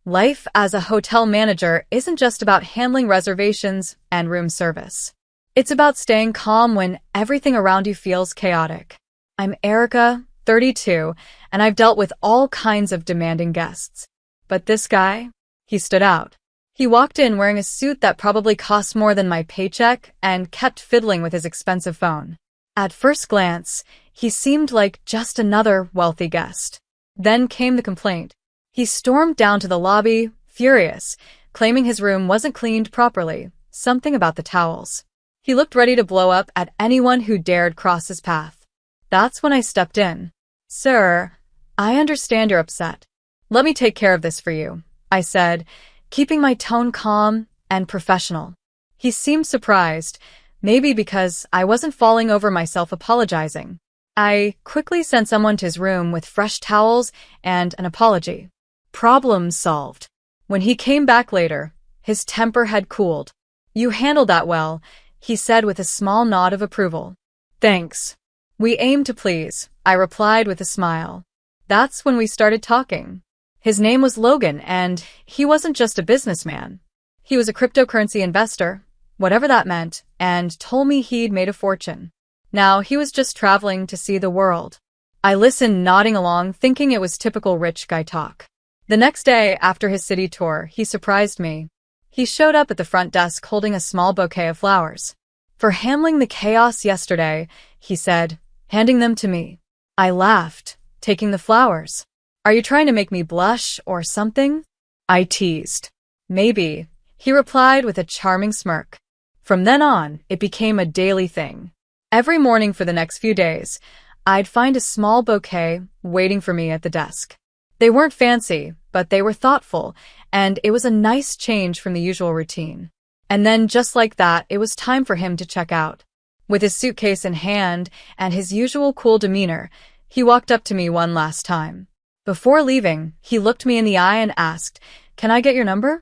Life as a hotel manager isn't just about handling reservations and room service. It's about staying calm when everything around you feels chaotic. I'm Erica, 32, and I've dealt with all kinds of demanding guests. But this guy, he stood out. He walked in wearing a suit that probably cost more than my paycheck and kept fiddling with his expensive phone. At first glance, he seemed like just another wealthy guest. Then came the complaint. He stormed down to the lobby, furious, claiming his room wasn't cleaned properly, something about the towels. He looked ready to blow up at anyone who dared cross his path. That's when I stepped in. "Sir, I understand you're upset. Let me take care of this for you," I said, keeping my tone calm and professional. He seemed surprised, maybe because I wasn't falling over myself apologizing. I quickly sent someone to his room with fresh towels and an apology. Problem solved. When he came back later, his temper had cooled. "You handled that well," he said with a small nod of approval. "Thanks. We aim to please," I replied with a smile. That's when we started talking. His name was Logan, and he wasn't just a businessman. He was a cryptocurrency investor, whatever that meant, and told me he'd made a fortune. Now he was just traveling to see the world. I listened, nodding along, thinking it was typical rich guy talk. The next day, after his city tour, he surprised me. He showed up at the front desk holding a small bouquet of flowers. "For handling the chaos yesterday," he said, handing them to me. I laughed, taking the flowers. "Are you trying to make me blush or something?" I teased. "Maybe," he replied with a charming smirk. From then on, it became a daily thing. Every morning for the next few days, I'd find a small bouquet waiting for me at the desk. They weren't fancy, but they were thoughtful, and it was a nice change from the usual routine. And then, just like that, it was time for him to check out. With his suitcase in hand and his usual cool demeanor, he walked up to me one last time. Before leaving, he looked me in the eye and asked, "Can I get your number?"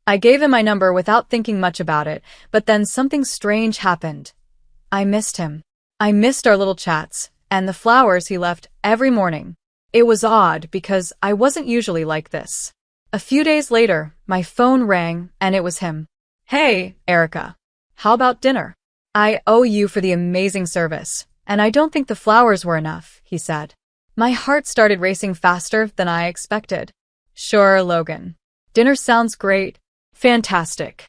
I gave him my number without thinking much about it, but then something strange happened. I missed him. I missed our little chats and the flowers he left every morning. It was odd because I wasn't usually like this. A few days later, my phone rang and it was him. "Hey, Erica. How about dinner? I owe you for the amazing service, and I don't think the flowers were enough," he said. My heart started racing faster than I expected. "Sure, Logan. Dinner sounds great. Fantastic.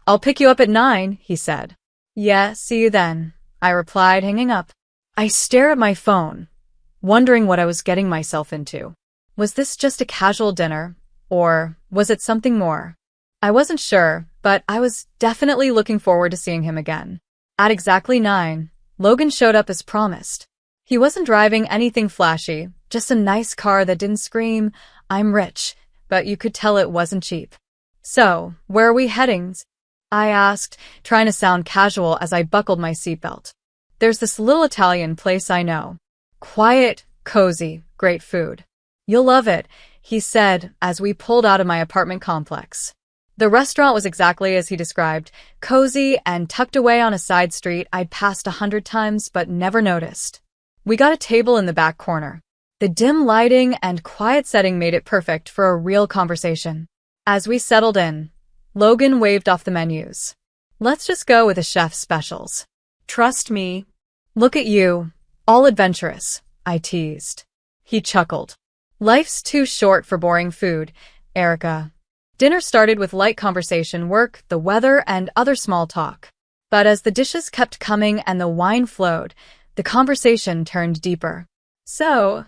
I'll pick you up at 9, he said. "Yeah, see you then," I replied, hanging up. I stared at my phone, wondering what I was getting myself into. Was this just a casual dinner, or was it something more? I wasn't sure, but I was definitely looking forward to seeing him again. At exactly 9, Logan showed up as promised. He wasn't driving anything flashy, just a nice car that didn't scream, "I'm rich," but you could tell it wasn't cheap. "So, where are we heading?" I asked, trying to sound casual as I buckled my seatbelt. "There's this little Italian place I know. Quiet, cozy, great food. You'll love it," he said as we pulled out of my apartment complex. The restaurant was exactly as he described, cozy and tucked away on a side street I'd passed 100 times but never noticed. We got a table in the back corner. The dim lighting and quiet setting made it perfect for a real conversation. As we settled in, Logan waved off the menus. "Let's just go with the chef's specials. Trust me." "Look at you, all adventurous," I teased. He chuckled. "Life's too short for boring food, Erica." Dinner started with light conversation, work, the weather, and other small talk. But as the dishes kept coming and the wine flowed, the conversation turned deeper. "So,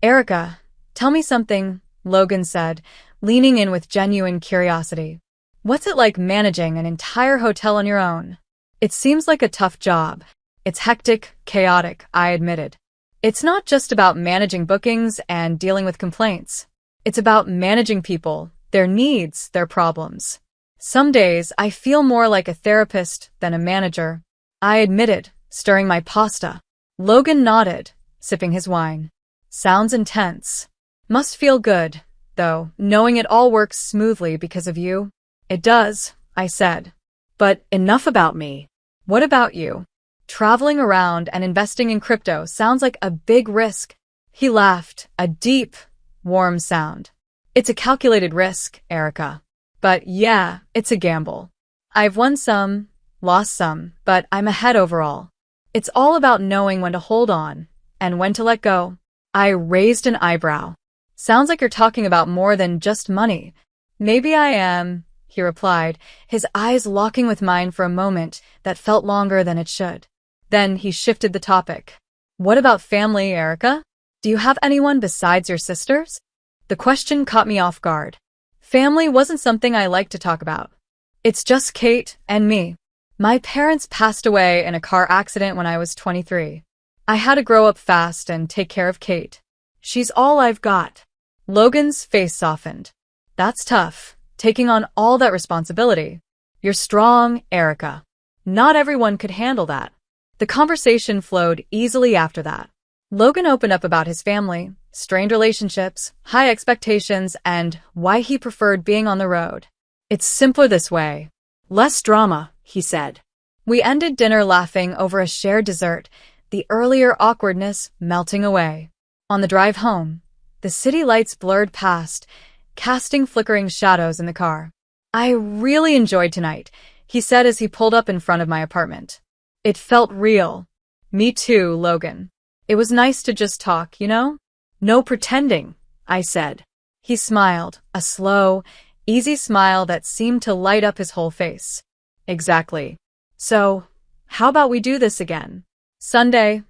Erica, tell me something," Logan said, leaning in with genuine curiosity. "What's it like managing an entire hotel on your own?" "It seems like a tough job. It's hectic, chaotic," I admitted. "It's not just about managing bookings and dealing with complaints. It's about managing people, their needs, their problems. Some days I feel more like a therapist than a manager," I admitted, stirring my pasta. Logan nodded, sipping his wine. "Sounds intense. Must feel good, though, knowing it all works smoothly because of you." "It does," I said. "But enough about me. What about you? Traveling around and investing in crypto sounds like a big risk." He laughed, a deep, warm sound. It's a calculated risk, Erica. But yeah, it's a gamble. I've won some, lost some, but I'm ahead overall. It's all about knowing when to hold on and when to let go. I raised an eyebrow. Sounds like you're talking about more than just money. Maybe I am, he replied, his eyes locking with mine for a moment that felt longer than it should. Then he shifted the topic. What about family, Erica? Do you have anyone besides your sisters? The question caught me off guard. Family wasn't something I liked to talk about. It's just Kate and me. My parents passed away in a car accident when I was 23. I had to grow up fast and take care of Kate. She's all I've got. Logan's face softened. That's tough, taking on all that responsibility. You're strong, Erica. Not everyone could handle that. The conversation flowed easily after that. Logan opened up about his family, strained relationships, high expectations, and why he preferred being on the road. It's simpler this way. Less drama, he said. We ended dinner laughing over a shared dessert, the earlier awkwardness melting away. On the drive home, the city lights blurred past, casting flickering shadows in the car. I really enjoyed tonight, he said as he pulled up in front of my apartment. It felt real. Me too, Logan. It was nice to just talk, you know? No pretending, I said. He smiled, a slow, easy smile that seemed to light up his whole face. Exactly. So, how about we do this again? Sunday.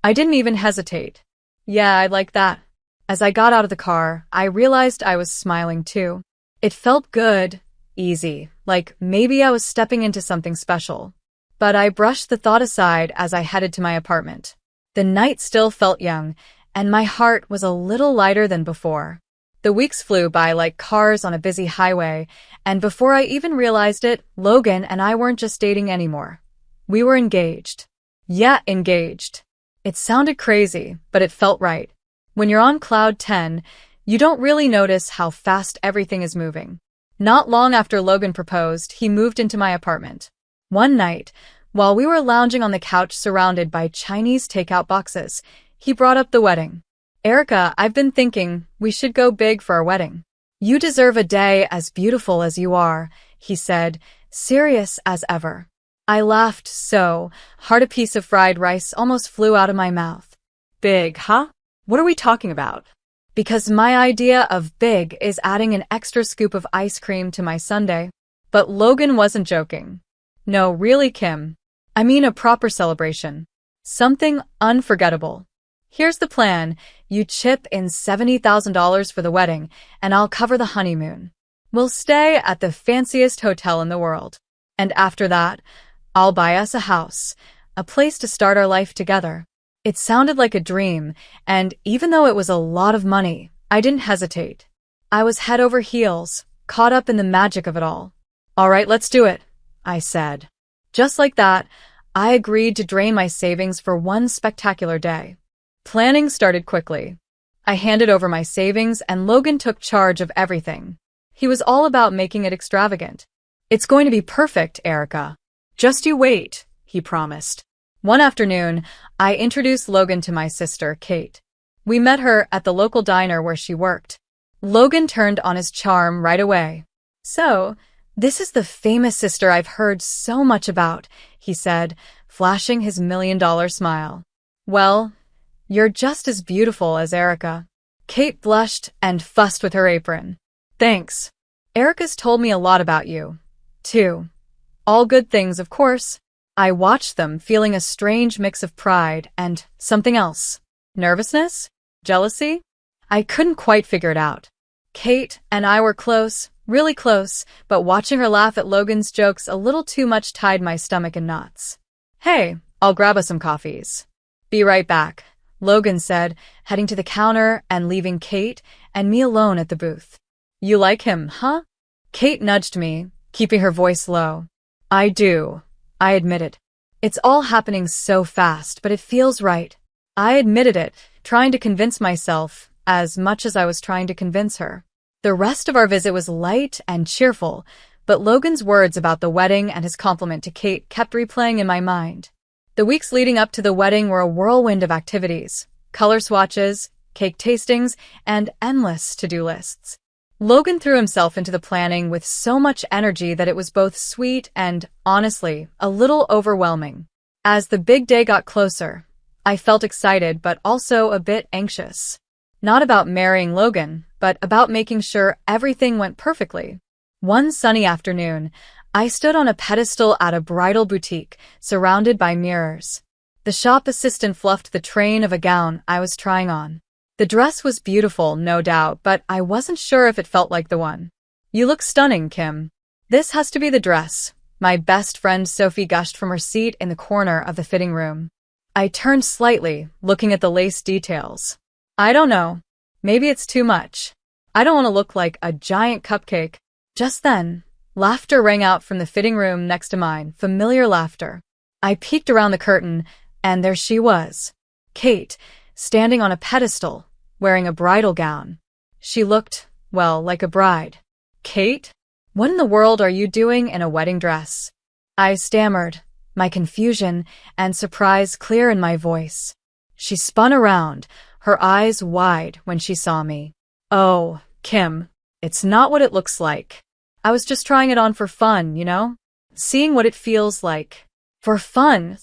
I didn't even hesitate. Yeah, I'd like that. As I got out of the car, I realized I was smiling too. It felt good, easy, like maybe I was stepping into something special. But I brushed the thought aside as I headed to my apartment. The night still felt young, and my heart was a little lighter than before. The weeks flew by like cars on a busy highway, and before I even realized it, Logan and I weren't just dating anymore. We were engaged. Yeah, engaged. It sounded crazy, but it felt right. When you're on cloud 10, you don't really notice how fast everything is moving. Not long after Logan proposed, he moved into my apartment. One night, while we were lounging on the couch surrounded by Chinese takeout boxes, he brought up the wedding. Erica, I've been thinking we should go big for our wedding. You deserve a day as beautiful as you are, he said, serious as ever. I laughed so hard a piece of fried rice almost flew out of my mouth. Big, huh? What are we talking about? Because my idea of big is adding an extra scoop of ice cream to my sundae. But Logan wasn't joking. No, really, Kim. I mean a proper celebration. Something unforgettable. Here's the plan. You chip in $70,000 for the wedding, and I'll cover the honeymoon. We'll stay at the fanciest hotel in the world. And after that, I'll buy us a house, a place to start our life together. It sounded like a dream, and even though it was a lot of money, I didn't hesitate. I was head over heels, caught up in the magic of it all. All right, let's do it, I said. Just like that, I agreed to drain my savings for one spectacular day. Planning started quickly. I handed over my savings and Logan took charge of everything. He was all about making it extravagant. It's going to be perfect, Erica. Just you wait, he promised. One afternoon, I introduced Logan to my sister, Kate. We met her at the local diner where she worked. Logan turned on his charm right away. So, this is the famous sister I've heard so much about, he said, flashing his $1,000,000 smile. Well, you're just as beautiful as Erica. Kate blushed and fussed with her apron. Thanks. Erica's told me a lot about you, too. All good things, of course. I watched them, feeling a strange mix of pride and something else. Nervousness? Jealousy? I couldn't quite figure it out. Kate and I were close, really close, but watching her laugh at Logan's jokes a little too much tied my stomach in knots. Hey, I'll grab us some coffees. Be right back, Logan said, heading to the counter and leaving Kate and me alone at the booth. You like him, huh? Kate nudged me, keeping her voice low. I do, I admitted. It's all happening so fast, but it feels right. I admitted it, trying to convince myself, as much as I was trying to convince her. The rest of our visit was light and cheerful, but Logan's words about the wedding and his compliment to Kate kept replaying in my mind. The weeks leading up to the wedding were a whirlwind of activities, color swatches, cake tastings, and endless to-do lists. Logan threw himself into the planning with so much energy that it was both sweet and, honestly, a little overwhelming. As the big day got closer, I felt excited but also a bit anxious. Not about marrying Logan, but about making sure everything went perfectly. One sunny afternoon, I stood on a pedestal at a bridal boutique, surrounded by mirrors. The shop assistant fluffed the train of a gown I was trying on. The dress was beautiful, no doubt, but I wasn't sure if it felt like the one. "You look stunning, Kim." "This has to be the dress," my best friend Sophie gushed from her seat in the corner of the fitting room. I turned slightly, looking at the lace details. "I don't know. Maybe it's too much. I don't want to look like a giant cupcake." Just then, laughter rang out from the fitting room next to mine, familiar laughter. I peeked around the curtain, and there she was. Kate, standing on a pedestal, wearing a bridal gown. She looked, well, like a bride. "Kate? What in the world are you doing in a wedding dress?" I stammered, my confusion and surprise clear in my voice. She spun around, her eyes wide when she saw me. "Oh, Kim, it's not what it looks like. I was just trying it on for fun, you know? Seeing what it feels like." "For fun?"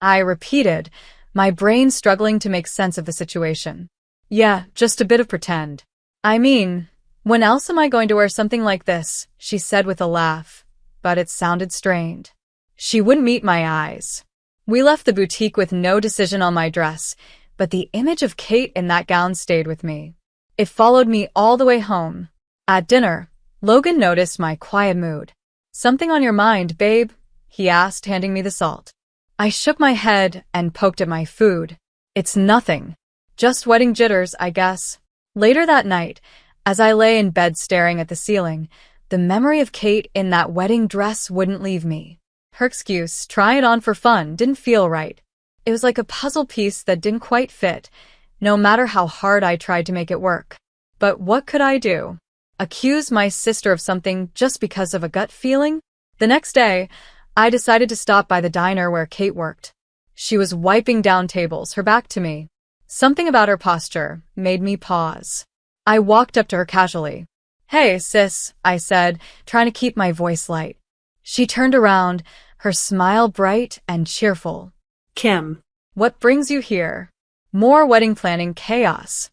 I repeated, my brain struggling to make sense of the situation. "Yeah, just a bit of pretend." "I mean, when else am I going to wear something like this?" she said with a laugh, but it sounded strained. She wouldn't meet my eyes. We left the boutique with no decision on my dress, but the image of Kate in that gown stayed with me. It followed me all the way home. At dinner, Logan noticed my quiet mood. "Something on your mind, babe?" he asked, handing me the salt. I shook my head and poked at my food. "It's nothing. Just wedding jitters, I guess." Later that night, as I lay in bed staring at the ceiling, the memory of Kate in that wedding dress wouldn't leave me. Her excuse, "try it on for fun," didn't feel right. It was like a puzzle piece that didn't quite fit, no matter how hard I tried to make it work. But what could I do? Accuse my sister of something just because of a gut feeling? The next day, I decided to stop by the diner where Kate worked. She was wiping down tables, her back to me. Something about her posture made me pause. I walked up to her casually. "Hey, sis," I said, trying to keep my voice light. She turned around, her smile bright and cheerful. "Kim, "What brings you here?" "More wedding planning chaos."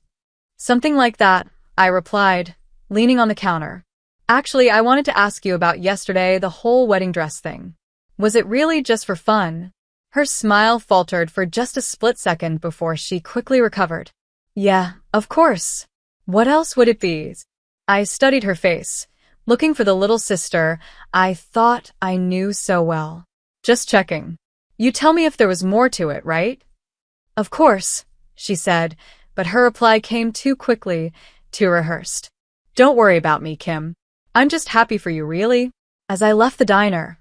"Something like that," I replied, leaning on the counter. "Actually, I wanted to ask you about yesterday, the whole wedding dress thing. Was it really just for fun?" Her smile faltered for just a split second before she quickly recovered. "Yeah, of course. What else would it be?" I studied her face, looking for the little sister I thought I knew so well. "Just checking. You tell me if there was more to it, right?" "Of course," she said, but her reply came too quickly, too rehearsed. "Don't worry about me, Kim. I'm just happy for you, really." As I left the diner,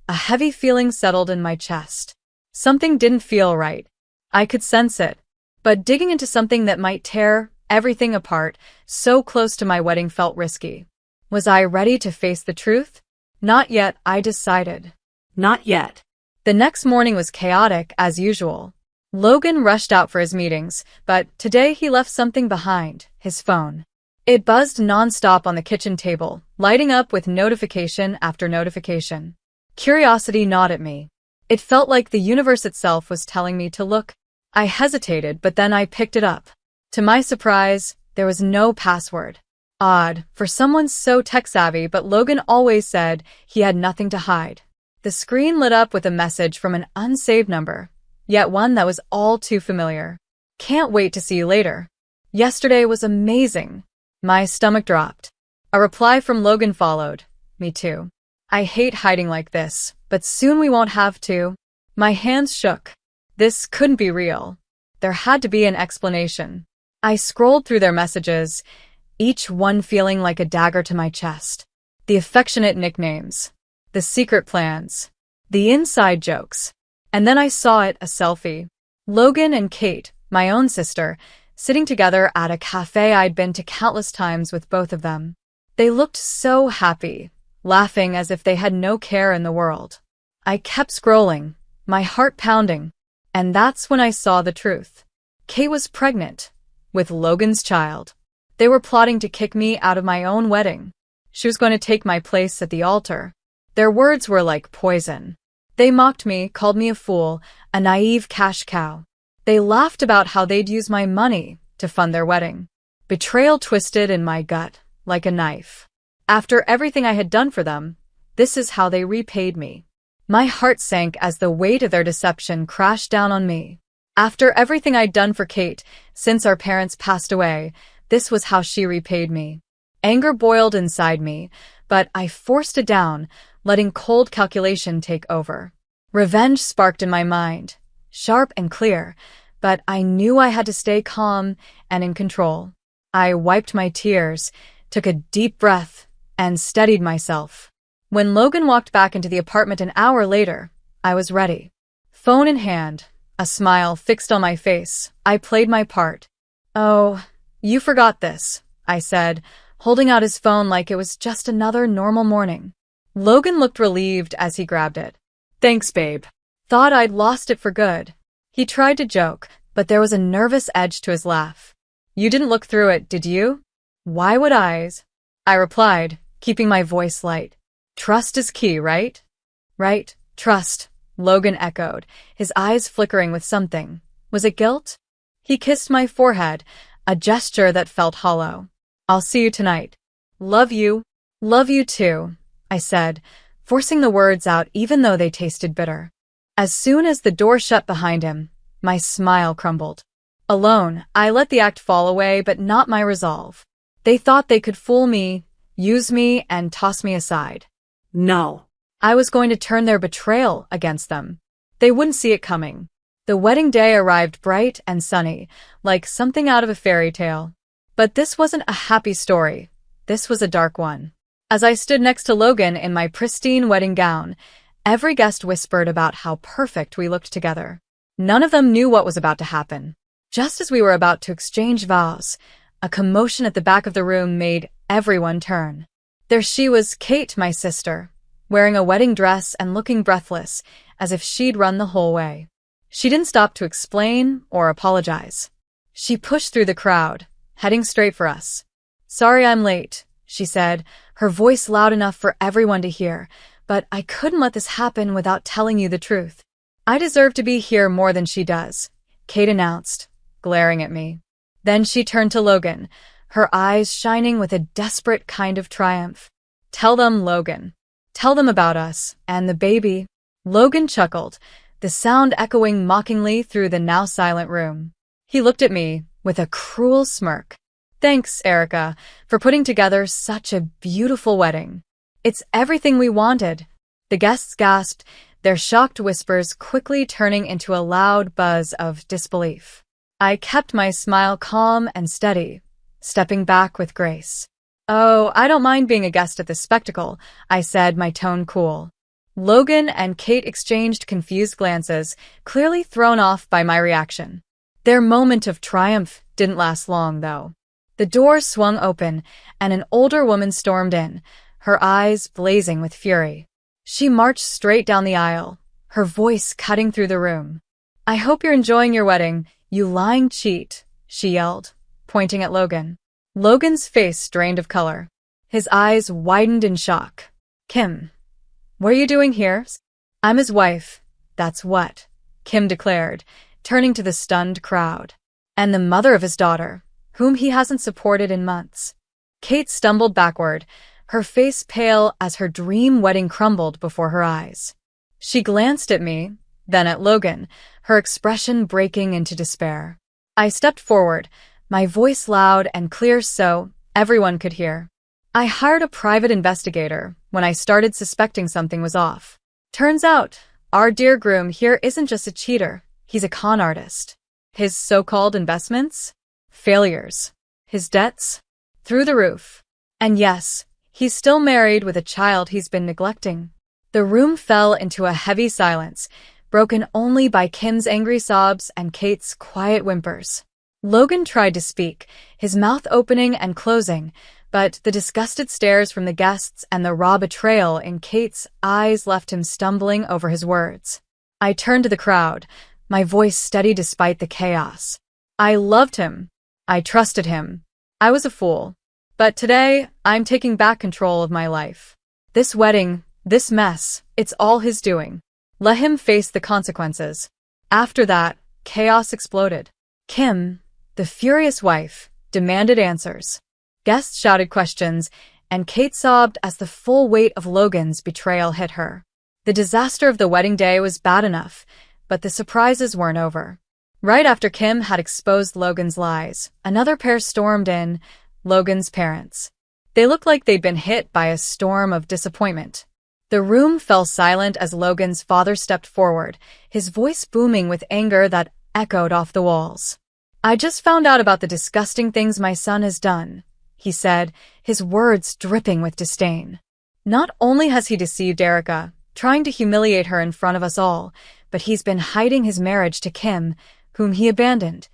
a heavy feeling settled in my chest. Something didn't feel right. I could sense it. But digging into something that might tear everything apart so close to my wedding felt risky. Was I ready to face the truth? Not yet, I decided. not yet." The next morning was chaotic, as usual. Logan rushed out for his meetings, but today he left something behind, his phone. It buzzed nonstop on the kitchen table, lighting up with notification after notification. Curiosity gnawed at me. It felt like the universe itself was telling me to look. I hesitated, but then I picked it up. To my surprise, there was no password. Odd, for someone so tech-savvy, but Logan always said he had nothing to hide. The screen lit up with a message from an unsaved number, yet one that was all too familiar. "Can't wait to see you later. Yesterday was amazing." My stomach dropped. A reply from Logan followed. "Me too. I hate hiding like this, but soon we won't have to." My hands shook. This couldn't be real. There had to be an explanation. I scrolled through their messages, each one feeling like a dagger to my chest. The affectionate nicknames, the secret plans, the inside jokes. And then I saw it, a selfie. Logan and Kate, my own sister, sitting together at a cafe I'd been to countless times with both of them. They looked so happy, laughing as if they had no care in the world. I kept scrolling, my heart pounding, and that's when I saw the truth. Kate was pregnant, with Logan's child. They were plotting to kick me out of my own wedding. She was going to take my place at the altar. Their words were like poison. They mocked me, called me a fool, a naive cash cow. They laughed about how they'd use my money to fund their wedding. Betrayal twisted in my gut like a knife. After everything I had done for them, this is how they repaid me. My heart sank as the weight of their deception crashed down on me. After everything I'd done for Kate since our parents passed away, this was how she repaid me. Anger boiled inside me, but I forced it down, letting cold calculation take over. Revenge sparked in my mind, sharp and clear, but I knew I had to stay calm and in control. I wiped my tears, took a deep breath, and steadied myself. When Logan walked back into the apartment an hour later, I was ready. Phone in hand, a smile fixed on my face, I played my part. "Oh, you forgot this," I said, holding out his phone like it was just another normal morning. Logan looked relieved as he grabbed it. "Thanks, babe." Thought I'd lost it for good. He tried to joke, but there was a nervous edge to his laugh. "You didn't look through it, did you?" "Why would I?" I replied, keeping my voice light. "Trust is key, right?" "Right, trust," Logan echoed, his eyes flickering with something. Was it guilt? He kissed my forehead, a gesture that felt hollow. "I'll see you tonight." "Love you." "Love you too," I said, forcing the words out even though they tasted bitter. As soon as the door shut behind him, my smile crumbled. Alone, I let the act fall away, but not my resolve. They thought they could fool me, use me, and toss me aside. No. I was going to turn their betrayal against them. They wouldn't see it coming. The wedding day arrived bright and sunny, like something out of a fairy tale. But this wasn't a happy story. This was a dark one. As I stood next to Logan in my pristine wedding gown, every guest whispered about how perfect we looked together. None of them knew what was about to happen. Just as we were about to exchange vows, a commotion at the back of the room made everyone turn. There she was, Kate, my sister, wearing a wedding dress and looking breathless, as if she'd run the whole way. She didn't stop to explain or apologize. She pushed through the crowd, heading straight for us. "Sorry I'm late," she said, her voice loud enough for everyone to hear, "but I couldn't let this happen without telling you the truth." "I deserve to be here more than she does," Kate announced, glaring at me. Then she turned to Logan, her eyes shining with a desperate kind of triumph. "Tell them, Logan. Tell them about us, and the baby." Logan chuckled, the sound echoing mockingly through the now silent room. He looked at me with a cruel smirk. "Thanks, Erica, for putting together such a beautiful wedding. It's everything we wanted." The guests gasped, their shocked whispers quickly turning into a loud buzz of disbelief. I kept my smile calm and steady, stepping back with grace. "Oh, I don't mind being a guest at this spectacle," I said, my tone cool. Logan and Kate exchanged confused glances, clearly thrown off by my reaction. Their moment of triumph didn't last long, though. The door swung open, and an older woman stormed in, her eyes blazing with fury. She marched straight down the aisle, her voice cutting through the room. "I hope you're enjoying your wedding, you lying cheat," she yelled, pointing at Logan. Logan's face drained of color. His eyes widened in shock. "Kim, what are you doing here?" "I'm his wife, that's what," Kim declared, turning to the stunned crowd. "And the mother of his daughter, whom he hasn't supported in months." Kate stumbled backward, her face pale as her dream wedding crumbled before her eyes. She glanced at me, then at Logan, her expression breaking into despair. I stepped forward, my voice loud and clear so everyone could hear. "I hired a private investigator when I started suspecting something was off. Turns out, our dear groom here isn't just a cheater, he's a con artist. His so-called investments? Failures. His debts? Through the roof. And yes, he's still married with a child he's been neglecting." The room fell into a heavy silence, broken only by Kim's angry sobs and Kate's quiet whimpers. Logan tried to speak, his mouth opening and closing, but the disgusted stares from the guests and the raw betrayal in Kate's eyes left him stumbling over his words. I turned to the crowd, my voice steady despite the chaos. "I loved him. I trusted him. I was a fool. But today, I'm taking back control of my life. This wedding, this mess, it's all his doing. Let him face the consequences. After that, chaos exploded. Kim, the furious wife, demanded answers. Guests shouted questions, and Kate sobbed as the full weight of Logan's betrayal hit her. The disaster of the wedding day was bad enough, but the surprises weren't over. Right after Kim had exposed Logan's lies, another pair stormed in, Logan's parents. They looked like they'd been hit by a storm of disappointment. The room fell silent as Logan's father stepped forward, his voice booming with anger that echoed off the walls. "I just found out about the disgusting things my son has done," he said, his words dripping with disdain. "Not only has he deceived Erica, trying to humiliate her in front of us all, but he's been hiding his marriage to Kim, whom he abandoned."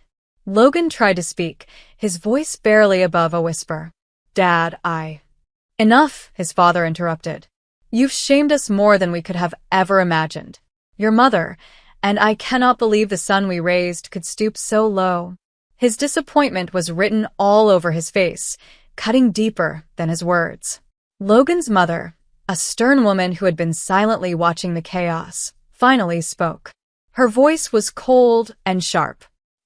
Logan tried to speak, his voice barely above a whisper. "Dad, Enough," his father interrupted. "You've shamed us more than we could have ever imagined. Your mother, and I cannot believe the son we raised could stoop so low." His disappointment was written all over his face, cutting deeper than his words. Logan's mother, a stern woman who had been silently watching the chaos, finally spoke. Her voice was cold and sharp.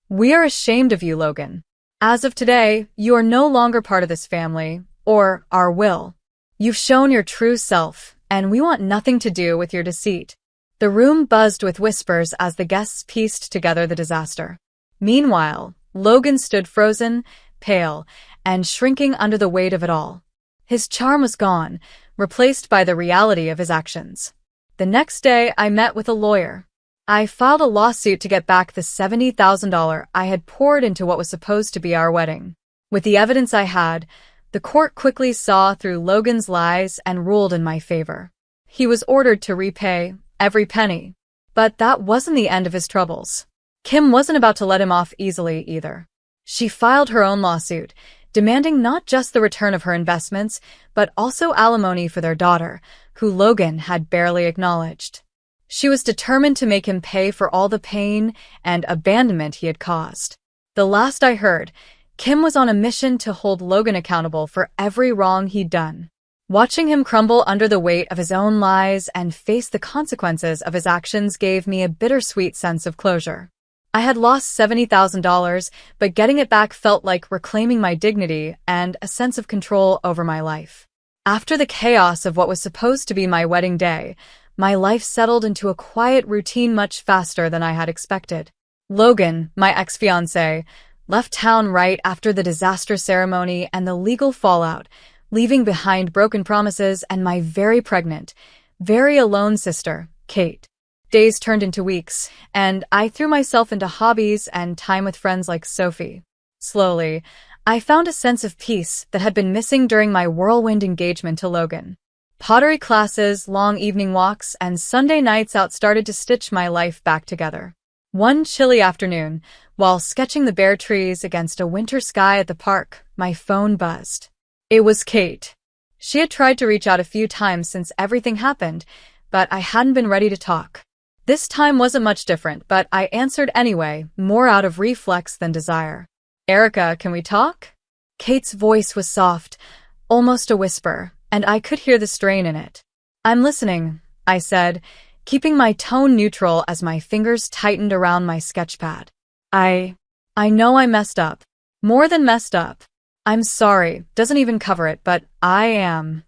"We are ashamed of you, Logan. As of today, you are no longer part of this family, or our will. You've shown your true self, and we want nothing to do with your deceit." The room buzzed with whispers as the guests pieced together the disaster. Meanwhile, Logan stood frozen, pale, and shrinking under the weight of it all. His charm was gone, replaced by the reality of his actions. The next day, I met with a lawyer. I filed a lawsuit to get back the $70,000 I had poured into what was supposed to be our wedding. With the evidence I had, the court quickly saw through Logan's lies and ruled in my favor. He was ordered to repay every penny. But that wasn't the end of his troubles. Kim wasn't about to let him off easily either. She filed her own lawsuit, demanding not just the return of her investments, but also alimony for their daughter, who Logan had barely acknowledged. She was determined to make him pay for all the pain and abandonment he had caused. The last I heard, Kim was on a mission to hold Logan accountable for every wrong he'd done. Watching him crumble under the weight of his own lies and face the consequences of his actions gave me a bittersweet sense of closure. I had lost $70,000, but getting it back felt like reclaiming my dignity and a sense of control over my life. After the chaos of what was supposed to be my wedding day, my life settled into a quiet routine much faster than I had expected. Logan, my ex-fiancé, left town right after the disaster ceremony and the legal fallout, leaving behind broken promises and my very pregnant, very alone sister, Kate. Days turned into weeks, and I threw myself into hobbies and time with friends like Sophie. Slowly, I found a sense of peace that had been missing during my whirlwind engagement to Logan. Pottery classes, long evening walks, and Sunday nights out started to stitch my life back together. One chilly afternoon, while sketching the bare trees against a winter sky at the park, my phone buzzed. It was Kate. She had tried to reach out a few times since everything happened, but I hadn't been ready to talk. This time wasn't much different, but I answered anyway, more out of reflex than desire. "Erica, can we talk?" Kate's voice was soft, almost a whisper, and I could hear the strain in it. "I'm listening," I said, keeping my tone neutral as my fingers tightened around my sketchpad. I know I messed up. More than messed up. I'm sorry, doesn't even cover it, but I'm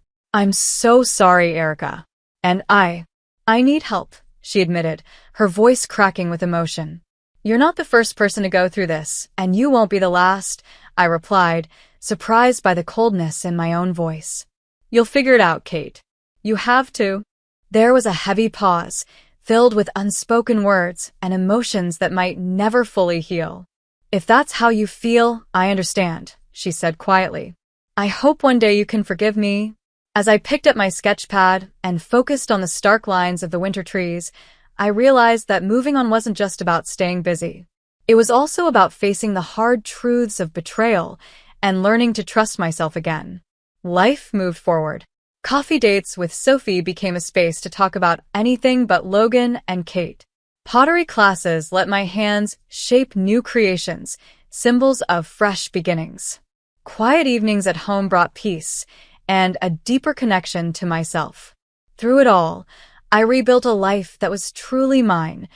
so sorry, Erica. And I need help," she admitted, her voice cracking with emotion. "You're not the first person to go through this, and you won't be the last," I replied, surprised by the coldness in my own voice. "You'll figure it out, Kate. You have to." There was a heavy pause, filled with unspoken words and emotions that might never fully heal. "If that's how you feel, I understand," she said quietly. "I hope one day you can forgive me." As I picked up my sketch pad and focused on the stark lines of the winter trees, I realized that moving on wasn't just about staying busy. It was also about facing the hard truths of betrayal and learning to trust myself again. Life moved forward. Coffee dates with Sophie became a space to talk about anything but Logan and Kate. Pottery classes let my hands shape new creations, symbols of fresh beginnings. Quiet evenings at home brought peace and a deeper connection to myself. Through it all, I rebuilt a life that was truly mine,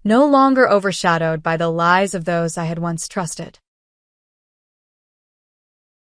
no longer overshadowed by the lies of those I had once trusted.